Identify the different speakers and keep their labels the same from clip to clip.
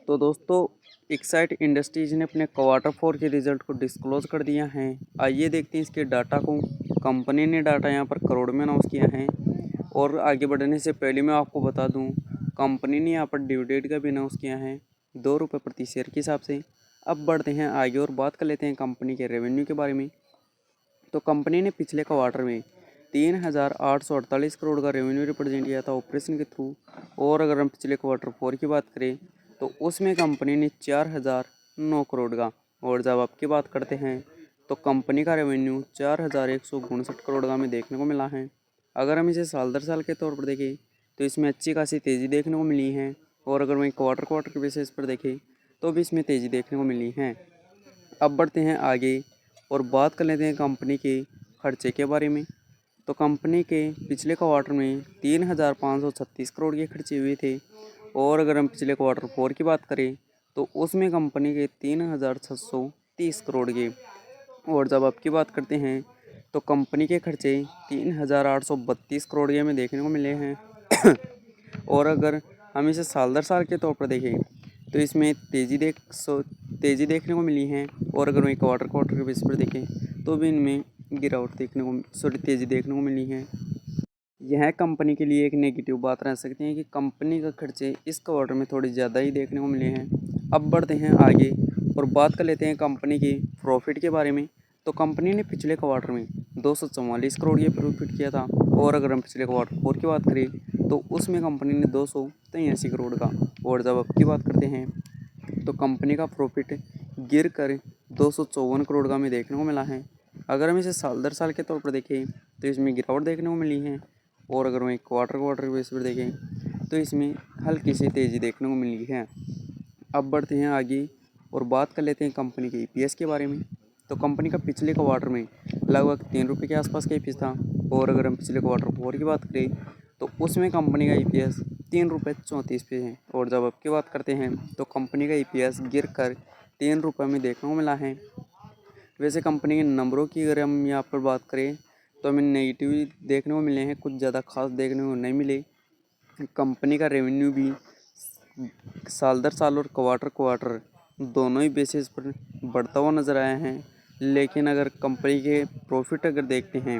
Speaker 1: तो दोस्तों, Exide industries ने अपने क्वार्टर 4 के रिजल्ट को डिस्क्लोज कर दिया है। आइए देखते हैं इसके डाटा को। कंपनी ने डाटा यहाँ पर करोड़ में अनाउंस किया है। और आगे बढ़ने से पहले मैं आपको बता दूं, कंपनी ने यहाँ पर डिविडेंड का भी अनाउंस किया है 2 रुपये प्रति शेयर के हिसाब से। अब बढ़ते हैं आगे और बात कर लेते हैं कंपनी के रेवेन्यू के बारे में। तो कंपनी ने पिछले क्वार्टर में 3,848 करोड़ का रेवेन्यू रिप्रेजेंट किया था ऑपरेशन के थ्रू। और अगर हम पिछले क्वार्टर 4 की बात करें तो उसमें कंपनी ने 4,009 करोड़ का। और जब आपकी बात करते हैं तो कंपनी का रेवेन्यू 4,159 करोड़ का हमें देखने को मिला है। अगर हम इसे साल दर साल के तौर पर देखें तो इसमें अच्छी खासी तेज़ी देखने को मिली है। और अगर वहीं क्वार्टर के बेसिस पर देखें तो भी इसमें तेज़ी देखने को मिली है। अब बढ़ते हैं आगे और बात कर लेते हैं कंपनी के खर्चे के बारे में। तो कंपनी के पिछले क्वार्टर में 3,536 करोड़ के खर्चे हुए थे। और अगर हम पिछले क्वार्टर 4 की बात करें तो उसमें कंपनी के 3,630 करोड़ के। और जब आपकी बात करते हैं तो कंपनी के खर्चे 3,832 करोड़ के हमें देखने को मिले हैं। और अगर हम इसे साल दर साल के तौर पर देखें तो इसमें तेज़ी देखने को मिली है। और अगर वही क्वार्टर के बेस पर देखें तो भी इनमें गिरावट तेज़ी देखने को मिली है। यह कंपनी के लिए एक नेगेटिव बात रह सकती है कि कंपनी का खर्चे इस क्वार्टर में थोड़े ज़्यादा ही देखने को मिले हैं। अब बढ़ते हैं आगे और बात कर लेते हैं कंपनी की प्रॉफिट के बारे में। तो कंपनी ने पिछले क्वार्टर में 244 करोड़ की प्रॉफिट किया था। और अगर हम पिछले क्वार्टर 4 की बात करें तो उसमें कंपनी ने 283 करोड़ का। और जब अब की बात करते हैं तो कंपनी का प्रॉफिट गिर कर 254 करोड़ का हमें देखने को मिला है। अगर हम इसे साल दर साल के तौर पर देखें तो इसमें गिरावट देखने को मिली है। और अगर वहीं क्वार्टर के बेस पर देखें तो इसमें हल्की सी तेज़ी देखने को मिली है। अब बढ़ते हैं आगे और बात कर लेते हैं कंपनी के ईपीएस के बारे में। तो कंपनी का पिछले क्वार्टर में लगभग 3 रुपये के आसपास का ईपीएस था। और अगर हम पिछले क्वार्टर 4 की बात करें तो उसमें कंपनी का ईपीएस 3 रुपये 34 पैसे है। और जब अब की बात करते हैं तो कंपनी का ईपीएस गिर कर 3 रुपये में देखने को मिला है। वैसे कंपनी के नंबरों की अगर हम यहाँ पर बात करें तो हमें नेगेटिव देखने को मिले हैं, कुछ ज़्यादा खास देखने को नहीं मिले। कंपनी का रेवेन्यू भी साल दर साल और क्वार्टर दोनों ही बेसिस पर बढ़ता हुआ नज़र आया है। लेकिन अगर कंपनी के प्रॉफिट अगर देखते हैं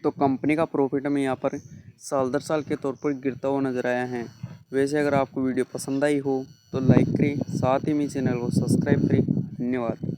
Speaker 1: तो कंपनी का प्रॉफिट हमें यहाँ पर साल दर साल के तौर पर गिरता हुआ नज़र आया है। वैसे अगर आपको वीडियो पसंद आई हो तो लाइक करें, साथ ही मेरे चैनल को सब्सक्राइब करें। धन्यवाद।